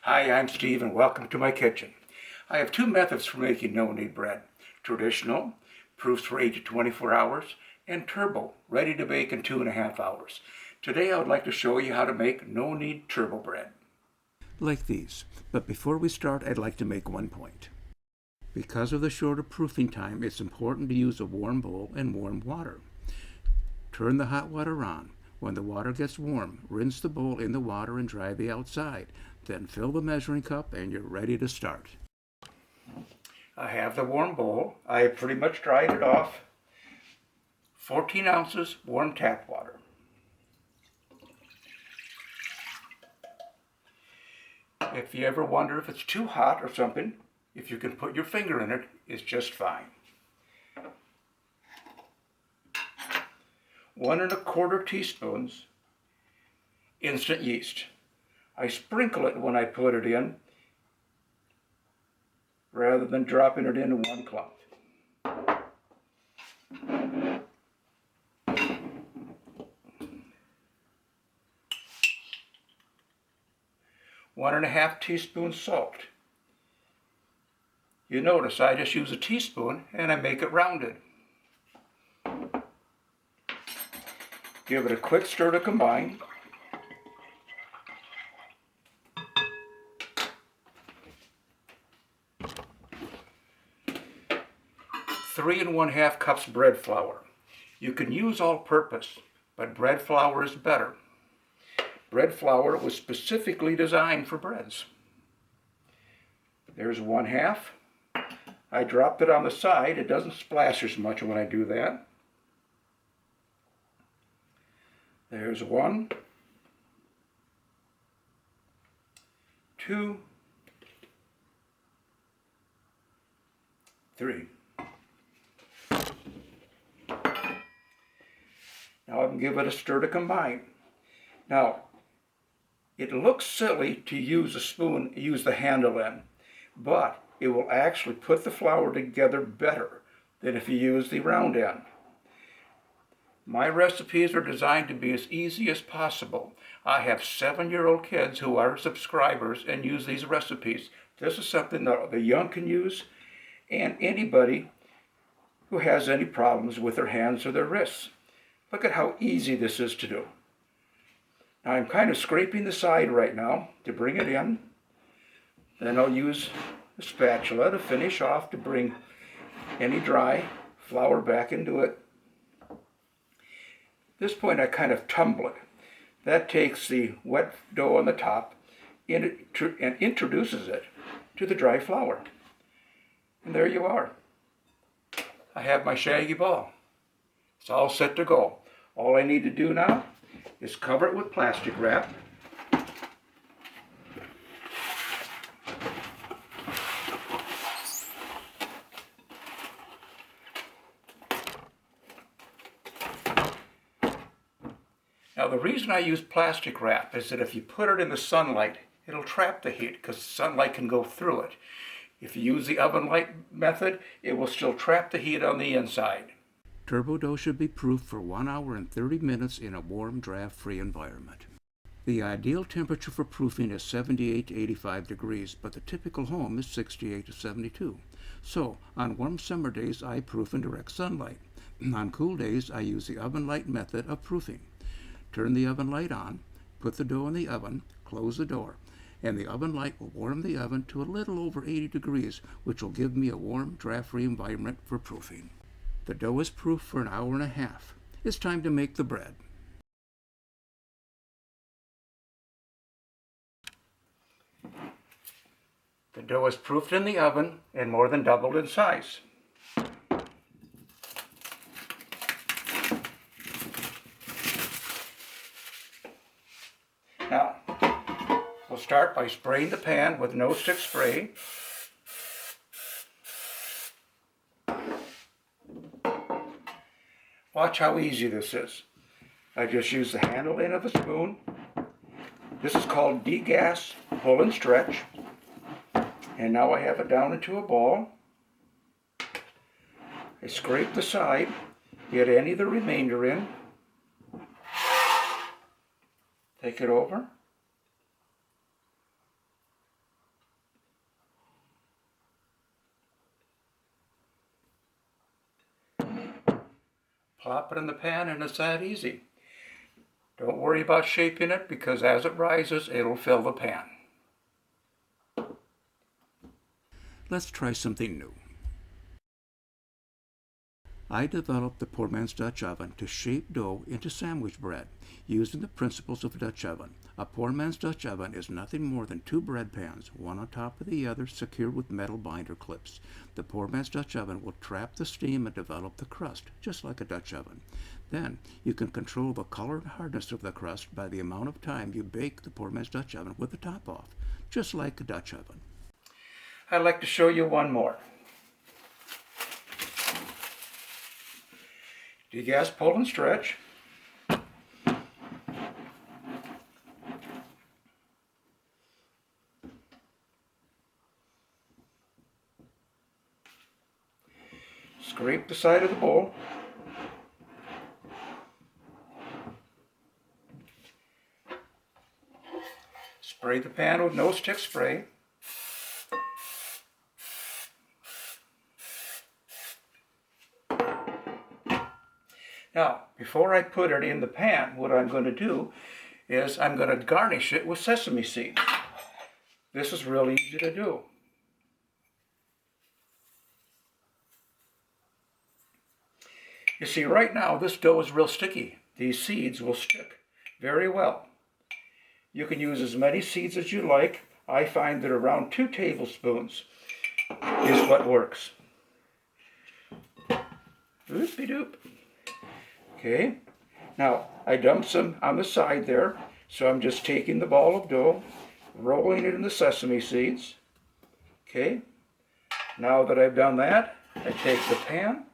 Hi, I'm Steve and welcome to my kitchen. I have two methods for making no-knead bread. Traditional, proofs for 8 to 24 hours, and turbo, ready to bake in 2.5 hours. Today I would like to show you how to make no-knead turbo bread. Like these, but before we start I'd like to make one point. Because of the shorter proofing time, it's important to use a warm bowl and warm water. Turn the hot water on. When the water gets warm, rinse the bowl in the water and dry the outside. Then fill the measuring cup and you're ready to start. I have the warm bowl. I have pretty much dried it off. 14 ounces warm tap water. If you ever wonder if it's too hot or something, if you can put your finger in it, it's just fine. 1¼ teaspoons instant yeast. I sprinkle it when I put it in rather than dropping it in one clump. 1½ teaspoons salt. You notice I just use a teaspoon and I make it rounded. Give it a quick stir to combine. 3½ cups bread flour. You can use all-purpose, but bread flour is better. Bread flour was specifically designed for breads. There's 1/2. I dropped it on the side. It doesn't splash as much when I do that. There's 1, 2, 3. Now I can give it a stir to combine. Now, it looks silly to use a spoon, use the handle in, but it will actually put the flour together better than if you use the round end. My recipes are designed to be as easy as possible. I have 7-year-old kids who are subscribers and use these recipes. This is something that the young can use, and anybody who has any problems with their hands or their wrists. Look at how easy this is to do. Now I'm kind of scraping the side right now to bring it in. Then I'll use a spatula to finish off to bring any dry flour back into it. At this point I kind of tumble it. That takes the wet dough on the top and introduces it to the dry flour. And there you are. I have my shaggy ball. It's all set to go. All I need to do now is cover it with plastic wrap. Now the reason I use plastic wrap is that if you put it in the sunlight, it'll trap the heat because sunlight can go through it. If you use the oven light method, it will still trap the heat on the inside. Turbo dough should be proofed for 1 hour and 30 minutes in a warm, draft-free environment. The ideal temperature for proofing is 78 to 85 degrees, but the typical home is 68 to 72. So, on warm summer days, I proof in direct sunlight. On cool days, I use the oven light method of proofing. Turn the oven light on, put the dough in the oven, close the door, and the oven light will warm the oven to a little over 80 degrees, which will give me a warm, draft-free environment for proofing. The dough is proofed for 1.5 hours. It's time to make the bread. The dough is proofed in the oven and more than doubled in size. Now, we'll start by spraying the pan with no-stick spray. Watch how easy this is. I just use the handle end of the spoon. This is called degas, pull and stretch. And now I have it down into a ball. I scrape the side, get any of the remainder in. Take it over. Plop it in the pan and it's that easy. Don't worry about shaping it because as it rises, it'll fill the pan. Let's try something new. I developed the poor man's Dutch oven to shape dough into sandwich bread using the principles of a Dutch oven. A poor man's Dutch oven is nothing more than two bread pans, one on top of the other, secured with metal binder clips. The poor man's Dutch oven will trap the steam and develop the crust, just like a Dutch oven. Then you can control the color and hardness of the crust by the amount of time you bake the poor man's Dutch oven with the top off, just like a Dutch oven. I'd like to show you one more. Degas, pull and stretch. Scrape the side of the bowl. Spray the pan with no stick spray. Now, before I put it in the pan, what I'm going to do is I'm going to garnish it with sesame seeds. This is really easy to do. You see, right now this dough is real sticky. These seeds will stick very well. You can use as many seeds as you like. I find that around 2 tablespoons is what works. Oop-de-doop. Okay, now I dumped some on the side there, so I'm just taking the ball of dough, rolling it in the sesame seeds. Okay, now that I've done that, I take the pan,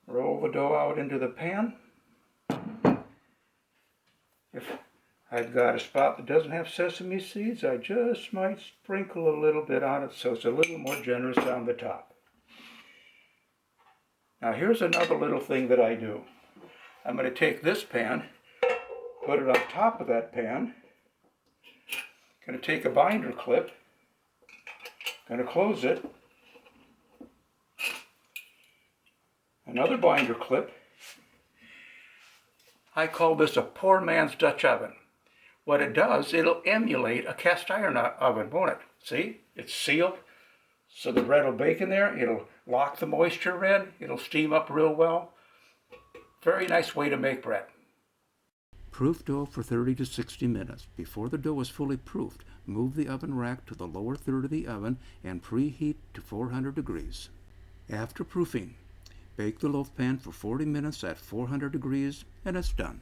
roll the dough out into the pan. If I've got a spot that doesn't have sesame seeds, I just might sprinkle a little bit on it so it's a little more generous on the top. Now here's another little thing that I do. I'm going to take this pan, put it on top of that pan. Going to take a binder clip, going to close it. Another binder clip. I call this a poor man's Dutch oven. What it does, it'll emulate a cast iron oven, won't it? See, it's sealed, so the bread will bake in there. It'll lock the moisture in. It'll steam up real well. Very nice way to make bread. Proof dough for 30 to 60 minutes. Before the dough is fully proofed, move the oven rack to the lower third of the oven and preheat to 400 degrees. After proofing, bake the loaf pan for 40 minutes at 400 degrees and it's done.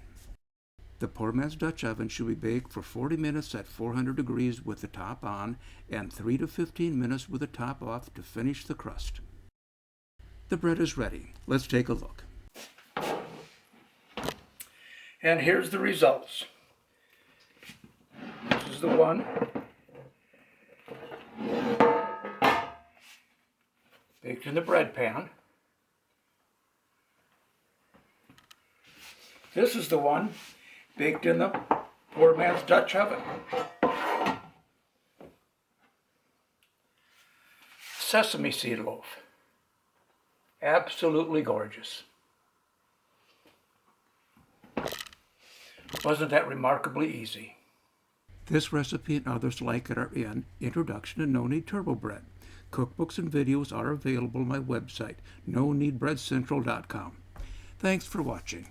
The poor man's Dutch oven should be baked for 40 minutes at 400 degrees with the top on and 3 to 15 minutes with the top off to finish the crust. The bread is ready. Let's take a look. And here's the results. This is the one. Baked in the bread pan. This is the one baked in the poor man's Dutch oven. Sesame seed loaf. Absolutely gorgeous. Wasn't that remarkably easy? This recipe and others like it are in Introduction to No-Knead Turbo Bread. Cookbooks and videos are available on my website, no-kneadbreadcentral.com. Thanks for watching.